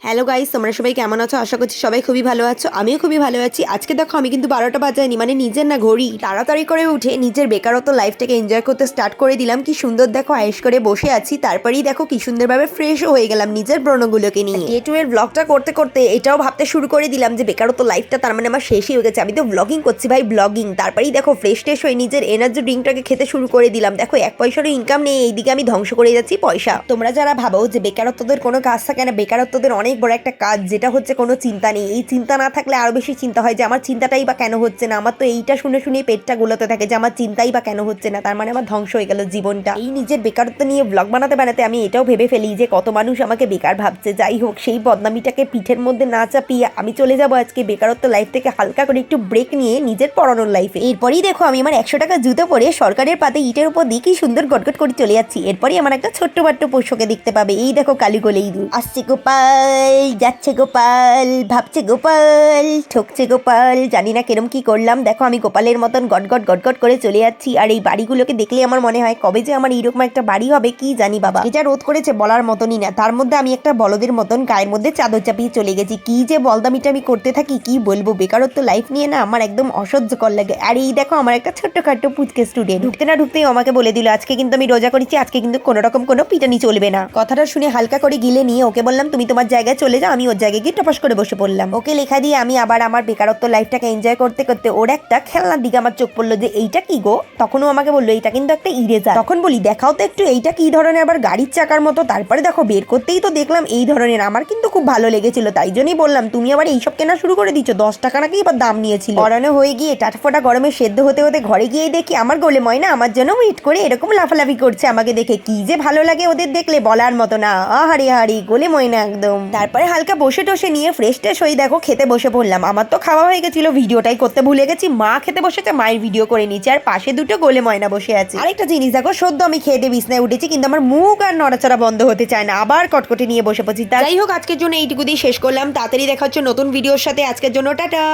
Hello guys, তোমরা সবাই কেমন আছো? আশা করছি সবাই খুবই ভালো আছো। আমিও খুবই ভালো আছি। আজকে দেখো আমি কিন্তু 12টা বাজাইনি, মানে নিজের না ঘড়ি তাড়াতাড়ি করে উঠে নিজের বেকারত্ব লাইফটাকে এনজয় করতে স্টার্ট করে দিলাম। কি সুন্দর দেখো আয়েশ করে বসে আছি, তারপরেই দেখো কি সুন্দরভাবে ফ্রেশও হয়ে গেলাম নিজের ব্রণগুলোকে নিয়ে। ডে টু এর ব্লগটা করতে করতে এটাও ভাবতে শুরু করে দিলাম যে বেকারত্ব লাইফটা তার মানে আমার শেষই হয়ে গেছে। আমি তো ব্লগিং করছি ভাই, ব্লগিং। তারপরেই দেখো ফ্রেশ ট্রেশ হয়ে নিজের এনার্জি ড্রিঙ্কটাকে খেতে শুরু করে দিলাম। দেখো এক পয়সারও ইনকাম নেই, এইদিকে আমি ধ্বংস করে যাচ্ছি পয়সা। তোমরা যারা ভাবো যে বেকারত্বদের কোনো কাজ থাকে না, বেকারত্বদের অনেক বড় একটা কাজ, যেটা হচ্ছে কোনো চিন্তা নেই। এই চিন্তা না থাকলে আরো বেশি চিন্তা হয় যে আমার চিন্তাটাই বা কেন হচ্ছে না। আমার তো এইটা শুনে শুনে পেটটা গোলাতে থাকে যে আমার চিন্তাই বা কেন হচ্ছে না, তার মানে আমার ধ্বংস হয়ে গেল জীবনটা। এই নিজের বেকারত্ব নিয়ে ব্লগ বানাতে বানাতে আমি এটাও ভেবে ফেলি যে কত মানুষ আমাকে বেকার ভাবছে। যাই হোক, সেই বদনামিটাকে পিঠের মধ্যে না চাপিয়ে আমি চলে যাবো আজকে বেকারত্ব লাইফ থেকে হালকা করে একটু ব্রেক নিয়ে নিজের পড়ানোর লাইফে। এরপরই দেখো আমি আমার 100 টাকা জুতো পরে সরকারের পাতে ইটের উপর দিয়ে কি সুন্দর গটগট করে চলে যাচ্ছি। এরপরই আমার একটা ছোট্ট বাট্ট পোষ্যকে দেখতে পাবে। এই দেখো কালি গোলে ইঁদুর। আসছে গোপাল, যাচ্ছে গোপাল, ভাবছে গোপাল, ঠকছে গোপাল। জানি না কেরম কি করলাম। দেখো আমি গোপালের মতন গটগট গটগট করে চলে যাচ্ছি। আর এই বাড়িগুলোকে দেখলে আমার মনে হয় কবে যে আমার এরকম একটা বাড়ি হবে কি জানি বাবা। এটা রোধ করেছে বলার মতনই না। তার মধ্যে আমি একটা বলদের মতন গায়ের মধ্যে চাদর চাপিয়ে চলে গেছি। কি যে বলদামিটা আমি করতে থাকি কি বলবো। বেকারত্ব লাইফ নিয়ে না আমার একদম অসহ্যকর লাগে। আর এই দেখো আমার একটা ছোট্টখাট্ট পুচকে স্টুডেন্ট ঢুকতে না ঢুকতেই আমাকে বলে দিল আজকে কিন্তু আমি রোজা করেছি, আজকে কিন্তু কোনো রকম কোনো পিটানি চলবে না। কথাটা শুনে হালকা করে গিলে নিয়ে ওকে বললাম তুমি তোমার জায়গায় চলে যাও। আমি ওর জায়গায় গিয়ে টপাস করে বসে পড়লাম। ওকে লেখা দিয়ে আমি আবার আমার বেকারত্ব লাইফটাকে এনজয় করতে করতে ওর একটা খেলনার দিকে আমার চোখ পড়লো যে এইটা কি গো। তখনও আমাকে বললো এইটা কিন্তু একটা ইরেজার। তখন বলি দেখাও তো একটু এইটা কি ধরনের, আবার গাড়ির চাকার মতো। তারপরে দেখো বের করতেই তো দেখলাম এই ধরনের। আমার কিন্তু খুব ভালো লেগেছিল, তাই জন্যই বললাম তুমি আবার এইসব কেনা শুরু করে দিচ্ছ। 10 টাকা নাকি এবার দাম নিয়েছিল। পরানো হয়ে গিয়ে টাটফোটা গরমে সেদ্ধ হতে হতে ঘরে গিয়ে দেখি আমার গোলে ময়না আমার জন্য ওয়েট করে এরকম লাফালাফি করছে আমাকে দেখে। কি যে ভালো লাগে ওদের দেখলে বলার মতো না। আহারি হারি গোলে ময়না একদম। তারপরে হালকা বসে টসে নিয়ে ফ্রেশ ট্রেশ হয়ে দেখো খেতে বসে পড়লাম। আমার তো খাওয়া হয়ে গেছিল, ভিডিওটাই করতে ভুলে গেছি। মা খেতে বসেছে, মায়ের ভিডিও করে নিচ্ছে, আর পাশে দুটো গোলে ময়না বসে আছে। আরেকটা জিনিস দেখো, সদ্য আমি খেয়ে দিয়ে বিছনায় উঠেছি কিন্তু আমার মুখ আর নড়াচড়া বন্ধ হতে চায় না, আবার কটকটে নিয়ে বসে পড়ছি। যাই হোক আজকের জন্য এইটুকু দিয়ে শেষ করলাম। তাড়াতাড়ি দেখা হচ্ছে নতুন ভিডিওর সাথে। আজকের জন্য টাটা।